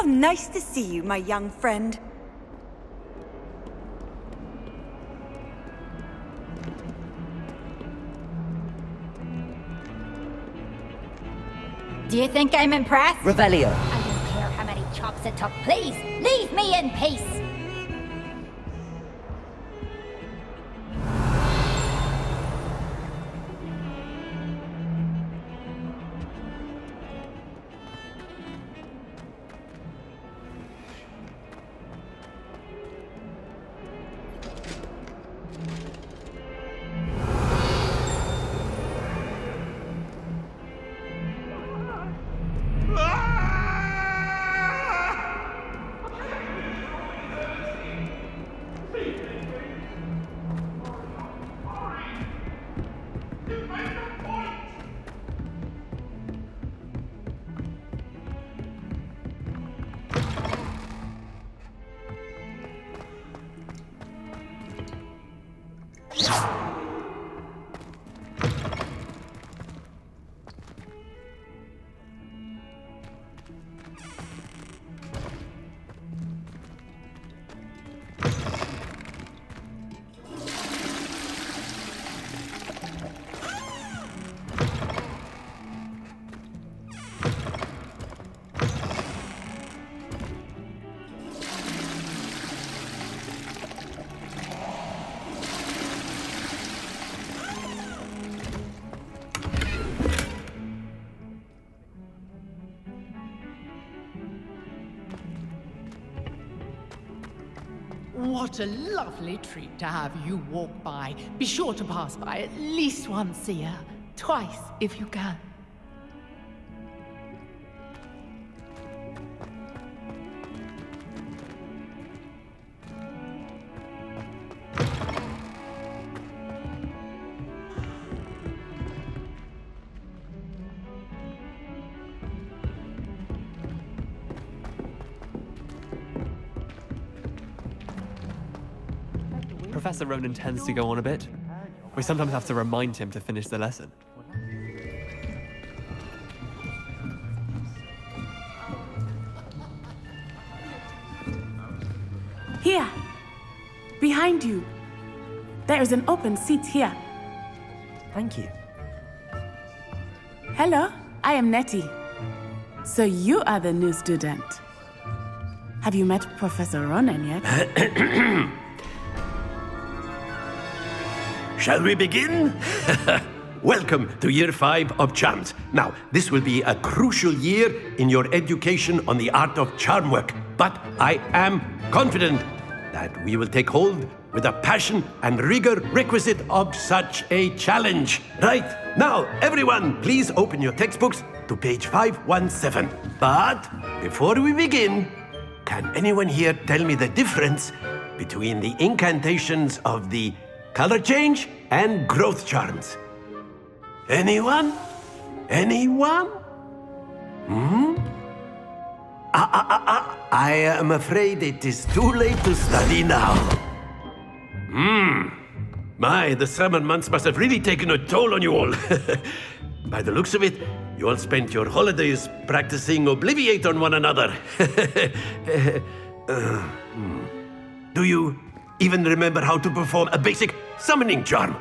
nice to see you, my young friend. Do you think I'm impressed? Revelio. I don't care how many chops it took. Please, leave me in peace. What a lovely treat to have you walk by. Be sure to pass by at least once a year. Twice, if you can. Professor Ronan tends to go on a bit. We sometimes have to remind him to finish the lesson. Here, behind you. There is an open seat here. Thank you. Hello, I am Nettie. So you are the new student. Have you met Professor Ronan yet? Shall we begin? Welcome to Year 5 of Charms. Now, this will be a crucial year in your education on the art of charm work. But I am confident that we will take hold with the passion and rigor requisite of such a challenge. Right, now, everyone, please open your textbooks to page 517. But before we begin, can anyone here tell me the difference between the incantations of the color change and growth charms? Anyone? Anyone? I am afraid it is too late to study now. My, the summer months must have really taken a toll on you all. By the looks of it, you all spent your holidays practicing Obliviate on one another. Do you even remember how to perform a basic summoning charm?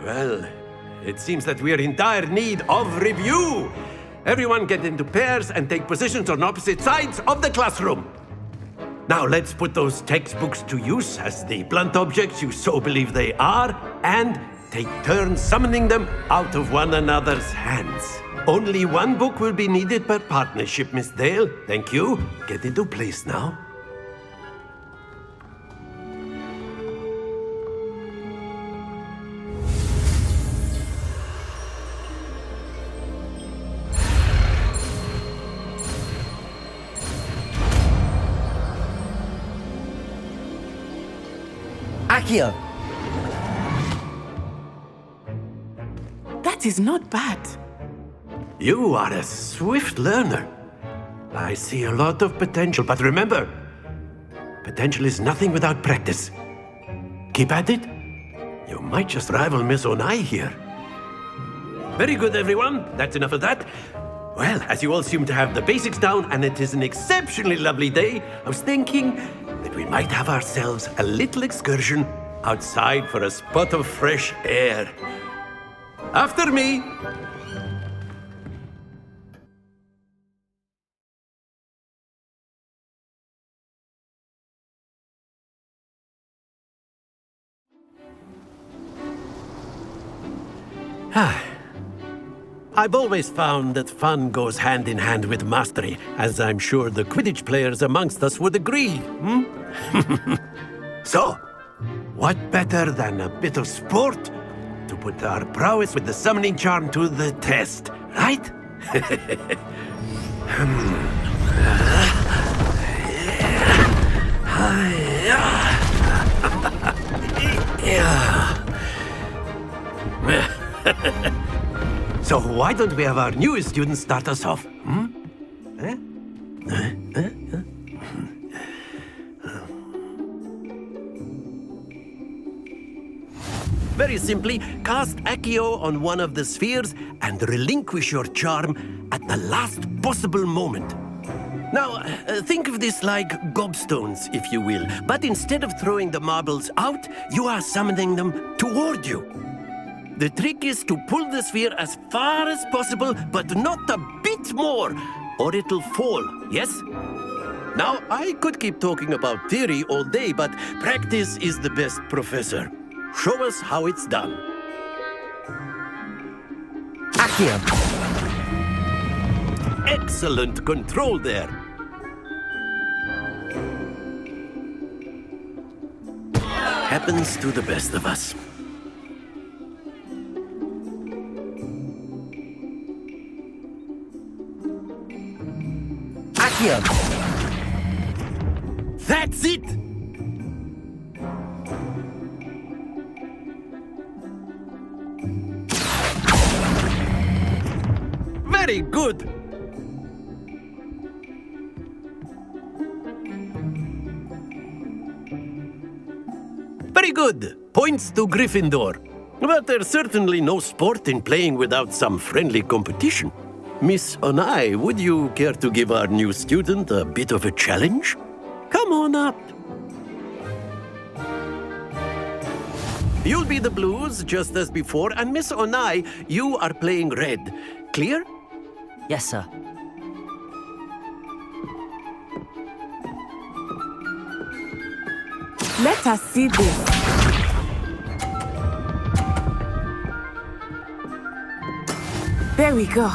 Well, it seems that we are in dire need of review. Everyone get into pairs and take positions on opposite sides of the classroom. Now let's put those textbooks to use as the blunt objects you so believe they are, and take turns summoning them out of one another's hands. Only one book will be needed per partnership, Miss Dale. Thank you. Get into place now. Accio. That is not bad. You are a swift learner. I see a lot of potential, but remember, potential is nothing without practice. Keep at it. You might just rival Miss Onai here. Very good, everyone. That's enough of that. Well, as you all seem to have the basics down, and it is an exceptionally lovely day, I was thinking that we might have ourselves a little excursion outside for a spot of fresh air. After me. I've always found that fun goes hand in hand with mastery, as I'm sure the Quidditch players amongst us would agree. So, what better than a bit of sport to put our prowess with the summoning charm to the test, right? So why don't we have our newest student start us off? Very simply, cast Accio on one of the spheres and relinquish your charm at the last possible moment. Now, think of this like gobstones, if you will, but instead of throwing the marbles out, you are summoning them toward you. The trick is to pull the sphere as far as possible, but not a bit more, or it'll fall, yes? Now, I could keep talking about theory all day, but practice is the best professor. Show us how it's done. Accio. Excellent control there. Happens to the best of us. Accio. That's it! Very good! Very good! Points to Gryffindor. But there's certainly no sport in playing without some friendly competition. Miss Onai, would you care to give our new student a bit of a challenge? Come on up. You'll be the blues, just as before, and Miss Onai, you are playing red. Clear? Yes, sir. Let us see this. There we go.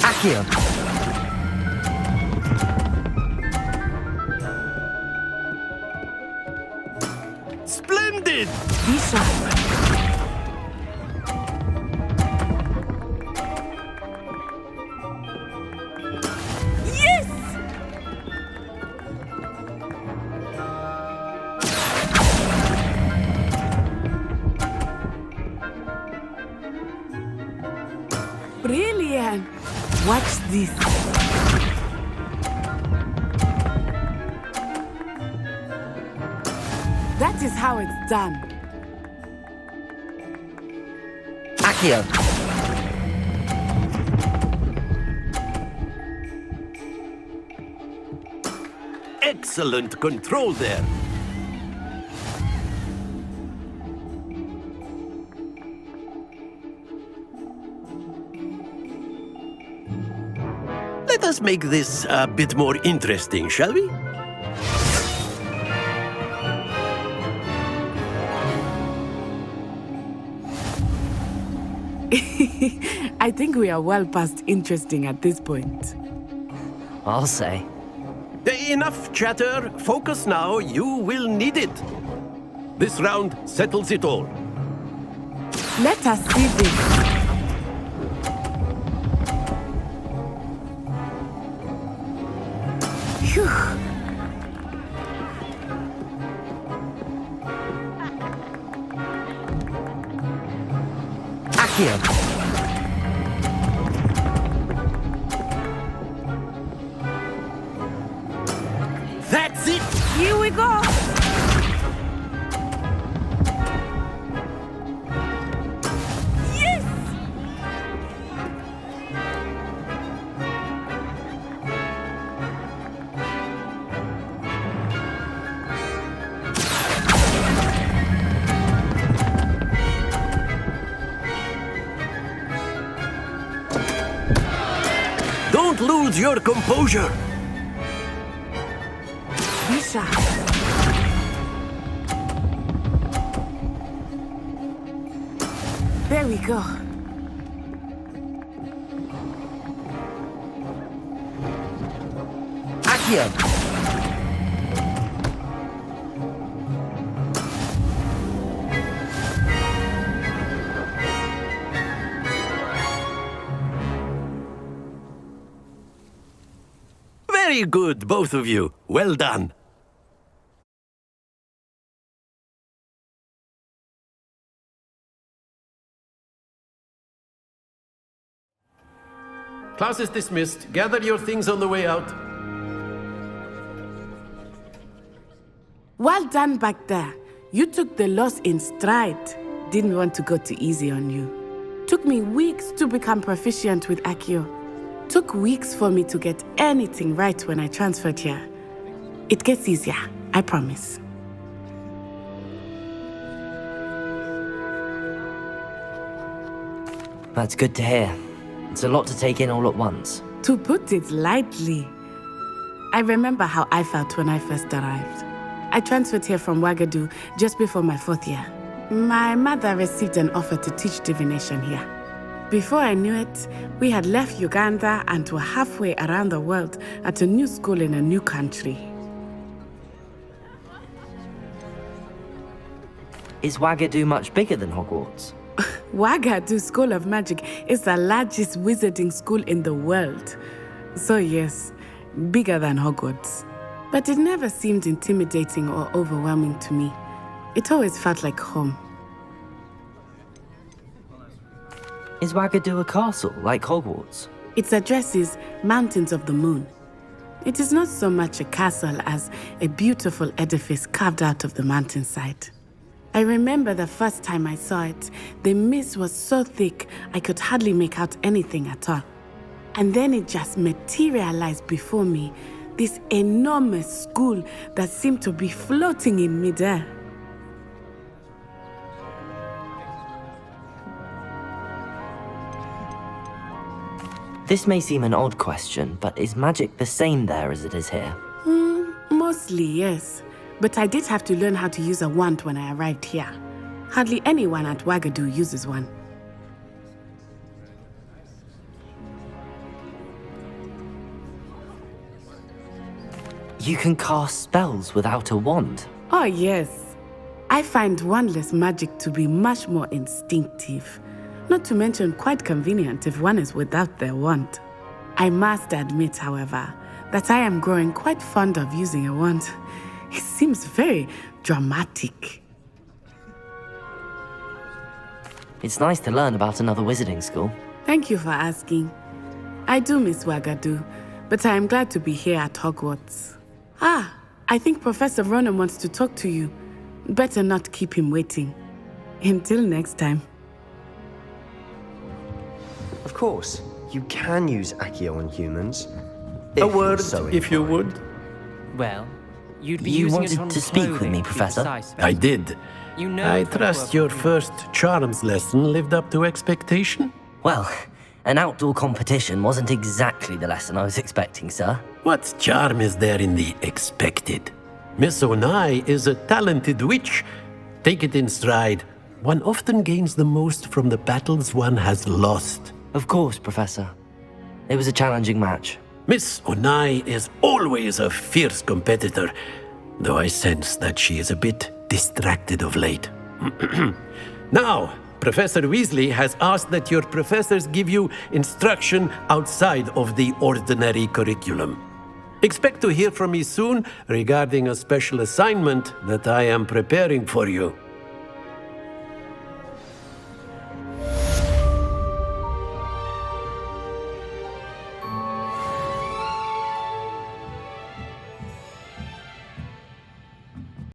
Accio. Splendid! Be sharp. Yes! Brilliant! Watch this. That is how it's done. Accio. Excellent control there. Let us make this a bit more interesting, shall we? I think we are well past interesting at this point. I'll say. Enough chatter. Focus now. You will need it. This round settles it all. Let us see this. Phew. Accio. That's it. Here we go. Don't lose your composure. Misha. There we go. Accio! Very good, both of you. Well done. Class is dismissed. Gather your things on the way out. Well done back there. You took the loss in stride. Didn't want to go too easy on you. Took me weeks to become proficient with Accio. Took weeks for me to get anything right when I transferred here. It gets easier, I promise. That's good to hear. It's a lot to take in all at once. To put it lightly, I remember how I felt when I first arrived. I transferred here from Ouagadougou just before my 4th year. My mother received an offer to teach divination here. Before I knew it, we had left Uganda and were halfway around the world at a new school in a new country. Is Ouagadougou much bigger than Hogwarts? Ouagadougou School of Magic is the largest wizarding school in the world. So yes, bigger than Hogwarts. But it never seemed intimidating or overwhelming to me. It always felt like home. Is Ouagadougou a castle, like Hogwarts? Its address is Mountains of the Moon. It is not so much a castle as a beautiful edifice carved out of the mountainside. I remember the first time I saw it, the mist was so thick I could hardly make out anything at all. And then it just materialized before me, this enormous school that seemed to be floating in midair. This may seem an odd question, but is magic the same there as it is here? Mostly, yes. But I did have to learn how to use a wand when I arrived here. Hardly anyone at Ouagadougou uses one. You can cast spells without a wand? Oh, yes. I find wandless magic to be much more instinctive. Not to mention quite convenient if one is without their wand. I must admit, however, that I am growing quite fond of using a wand. It seems very dramatic. It's nice to learn about another wizarding school. Thank you for asking. I do miss Ouagadougou, but I am glad to be here at Hogwarts. I think Professor Ronan wants to talk to you. Better not keep him waiting. Until next time. Of course, you can use Accio on humans. A word, if you would. Well, you'd be You using wanted it on to speak with clothing, me, to be Professor? precise, I did. You know I that trust work your with me. first charms lesson lived up to expectation. Well, an outdoor competition wasn't exactly the lesson I was expecting, sir. What charm is there in the expected? Miss Onai is a talented witch. Take it in stride. One often gains the most from the battles one has lost. Of course, Professor. It was a challenging match. Miss Onai is always a fierce competitor, though I sense that she is a bit distracted of late. Now, Professor Weasley has asked that your professors give you instruction outside of the ordinary curriculum. Expect to hear from me soon regarding a special assignment that I am preparing for you.